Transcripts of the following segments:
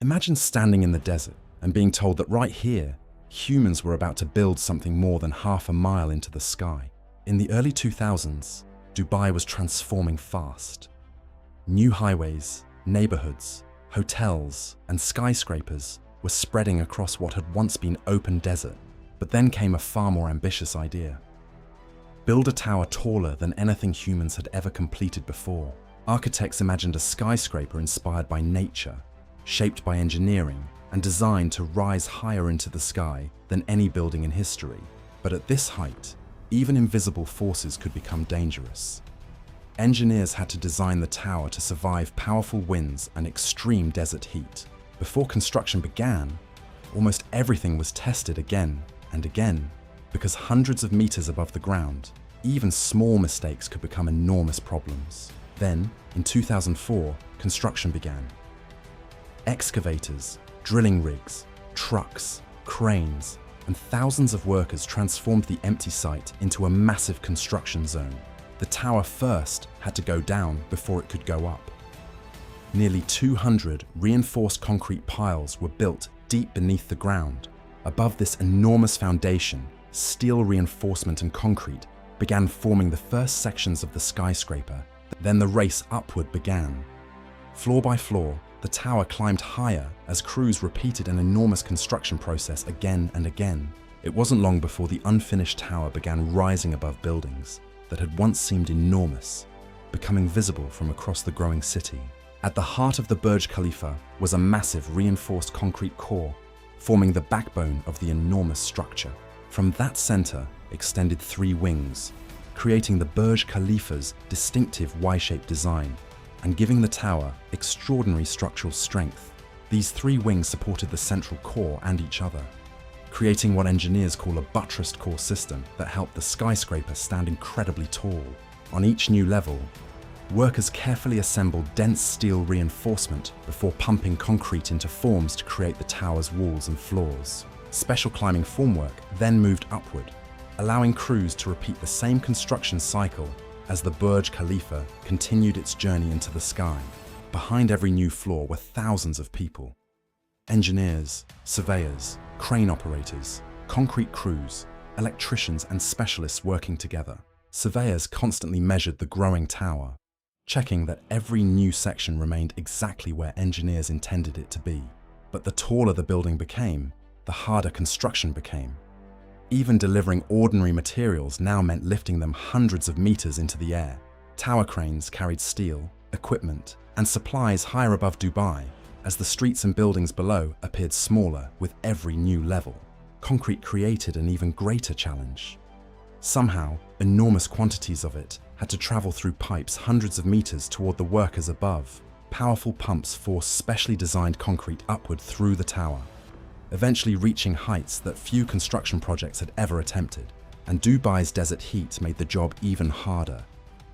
Imagine standing in the desert and being told that right here, humans were about to build something more than half a mile into the sky. In the early 2000s, Dubai was transforming fast. New highways, neighborhoods, hotels, and skyscrapers were spreading across what had once been open desert, but then came a far more ambitious idea. Build a tower taller than anything humans had ever completed before. Architects imagined a skyscraper inspired by nature, shaped by engineering, and designed to rise higher into the sky than any building in history. But at this height, even invisible forces could become dangerous. Engineers had to design the tower to survive powerful winds and extreme desert heat. Before construction began, almost everything was tested again and again, because hundreds of meters above the ground, even small mistakes could become enormous problems. Then, in 2004, construction began. Excavators, drilling rigs, trucks, cranes, and thousands of workers transformed the empty site into a massive construction zone. The tower first had to go down before it could go up. Nearly 200 reinforced concrete piles were built deep beneath the ground. Above this enormous foundation, steel reinforcement and concrete began forming the first sections of the skyscraper. Then the race upward began. Floor by floor, the tower climbed higher as crews repeated an enormous construction process again and again. It wasn't long before the unfinished tower began rising above buildings that had once seemed enormous, becoming visible from across the growing city. At the heart of the Burj Khalifa was a massive reinforced concrete core, forming the backbone of the enormous structure. From that center extended three wings, creating the Burj Khalifa's distinctive Y-shaped design and giving the tower extraordinary structural strength. These three wings supported the central core and each other, creating what engineers call a buttressed-core system that helped the skyscraper stand incredibly tall. On each new level, workers carefully assembled dense steel reinforcement before pumping concrete into forms to create the tower's walls and floors. Special climbing formwork then moved upward, allowing crews to repeat the same construction cycle as the Burj Khalifa continued its journey into the sky. Behind every new floor were thousands of people. Engineers, surveyors, crane operators, concrete crews, electricians and specialists working together. Surveyors constantly measured the growing tower, checking that every new section remained exactly where engineers intended it to be. But the taller the building became, the harder construction became. Even delivering ordinary materials now meant lifting them hundreds of meters into the air. Tower cranes carried steel, equipment, and supplies higher above Dubai, as the streets and buildings below appeared smaller with every new level. Concrete created an even greater challenge. Somehow, enormous quantities of it had to travel through pipes hundreds of meters toward the workers above. Powerful pumps forced specially designed concrete upward through the tower, eventually reaching heights that few construction projects had ever attempted. And Dubai's desert heat made the job even harder,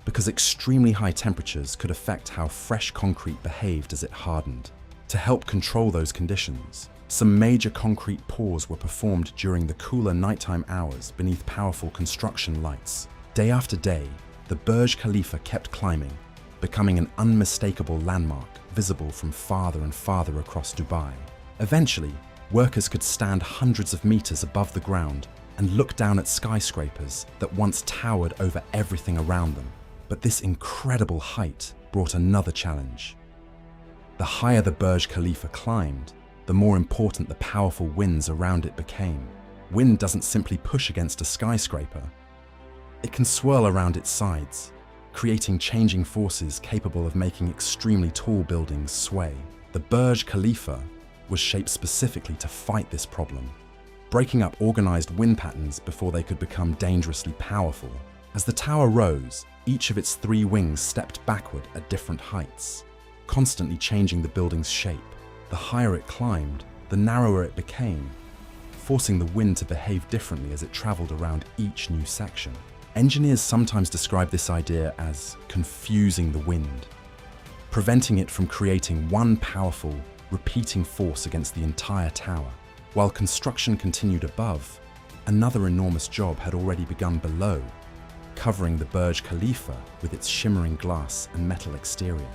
because extremely high temperatures could affect how fresh concrete behaved as it hardened. To help control those conditions, some major concrete pours were performed during the cooler nighttime hours beneath powerful construction lights. Day after day, the Burj Khalifa kept climbing, becoming an unmistakable landmark visible from farther and farther across Dubai. Eventually, workers could stand hundreds of meters above the ground and look down at skyscrapers that once towered over everything around them. But this incredible height brought another challenge. The higher the Burj Khalifa climbed, the more important the powerful winds around it became. Wind doesn't simply push against a skyscraper. It can swirl around its sides, creating changing forces capable of making extremely tall buildings sway. The Burj Khalifa was shaped specifically to fight this problem, breaking up organized wind patterns before they could become dangerously powerful. As the tower rose, each of its three wings stepped backward at different heights, constantly changing the building's shape. The higher it climbed, the narrower it became, forcing the wind to behave differently as it traveled around each new section. Engineers sometimes describe this idea as confusing the wind, preventing it from creating one powerful, repeating force against the entire tower. While construction continued above, another enormous job had already begun below, covering the Burj Khalifa with its shimmering glass and metal exterior.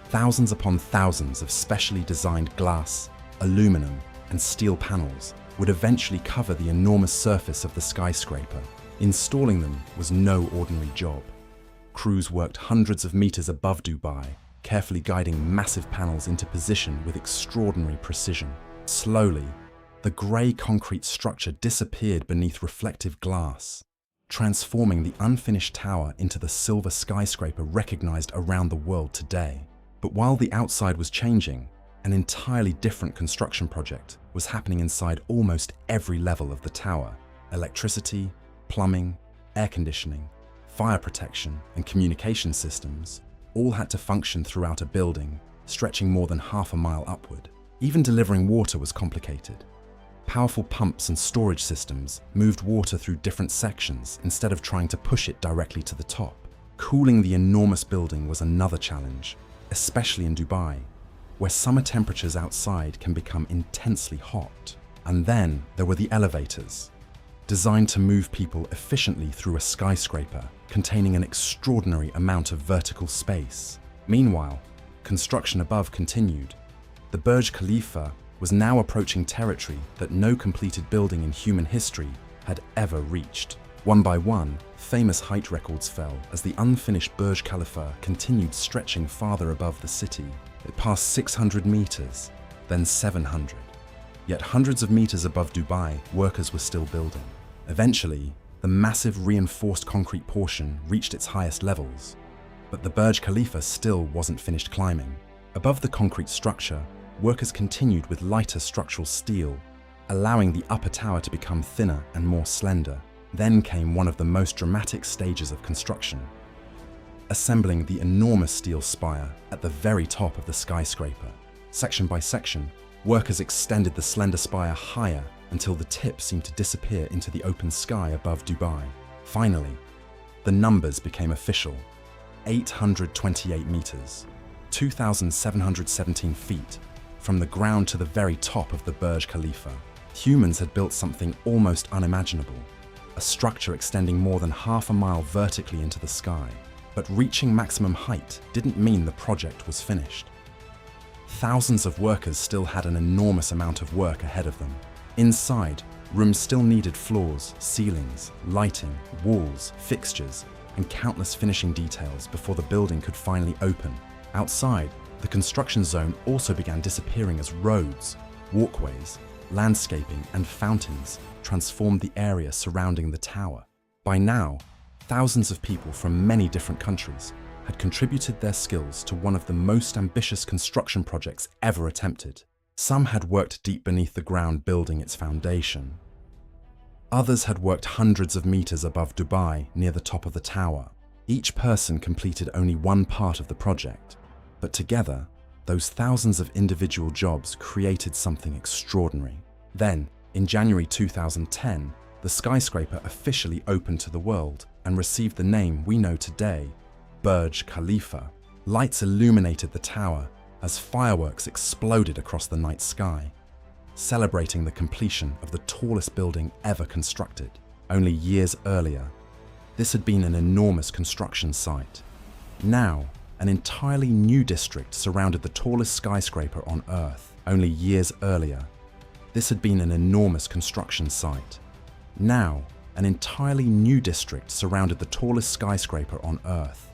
Thousands upon thousands of specially designed glass, aluminum, and steel panels would eventually cover the enormous surface of the skyscraper. Installing them was no ordinary job. Crews worked hundreds of meters above Dubai, carefully guiding massive panels into position with extraordinary precision. Slowly, the grey concrete structure disappeared beneath reflective glass, transforming the unfinished tower into the silver skyscraper recognized around the world today. But while the outside was changing, an entirely different construction project was happening inside almost every level of the tower. Electricity, plumbing, air conditioning, fire protection, and communication systems all had to function throughout a building, stretching more than half a mile upward. Even delivering water was complicated. Powerful pumps and storage systems moved water through different sections instead of trying to push it directly to the top. Cooling the enormous building was another challenge, especially in Dubai, where summer temperatures outside can become intensely hot. And then there were the elevators, designed to move people efficiently through a skyscraper containing an extraordinary amount of vertical space. Meanwhile, construction above continued. The Burj Khalifa was now approaching territory that no completed building in human history had ever reached. One by one, famous height records fell as the unfinished Burj Khalifa continued stretching farther above the city. It passed 600 meters, then 700. Yet hundreds of meters above Dubai, workers were still building. Eventually, the massive reinforced concrete portion reached its highest levels, but the Burj Khalifa still wasn't finished climbing. Above the concrete structure, workers continued with lighter structural steel, allowing the upper tower to become thinner and more slender. Then came one of the most dramatic stages of construction, assembling the enormous steel spire at the very top of the skyscraper. Section by section, workers extended the slender spire higher until the tip seemed to disappear into the open sky above Dubai. Finally, the numbers became official: 828 meters, 2,717 feet, from the ground to the very top of the Burj Khalifa. Humans had built something almost unimaginable, a structure extending more than half a mile vertically into the sky. But reaching maximum height didn't mean the project was finished. Thousands of workers still had an enormous amount of work ahead of them. Inside, rooms still needed floors, ceilings, lighting, walls, fixtures, and countless finishing details before the building could finally open. Outside, the construction zone also began disappearing as roads, walkways, landscaping, and fountains transformed the area surrounding the tower. By now, thousands of people from many different countries had contributed their skills to one of the most ambitious construction projects ever attempted. Some had worked deep beneath the ground building its foundation. Others had worked hundreds of meters above Dubai near the top of the tower. Each person completed only one part of the project, but together, those thousands of individual jobs created something extraordinary. Then, in January 2010, the skyscraper officially opened to the world and received the name we know today, Burj Khalifa. Lights illuminated the tower as fireworks exploded across the night sky, celebrating the completion of the tallest building ever constructed. Only years earlier, this had been an enormous construction site. Now, an entirely new district surrounded the tallest skyscraper on Earth. Only years earlier, this had been an enormous construction site. Now, an entirely new district surrounded the tallest skyscraper on Earth.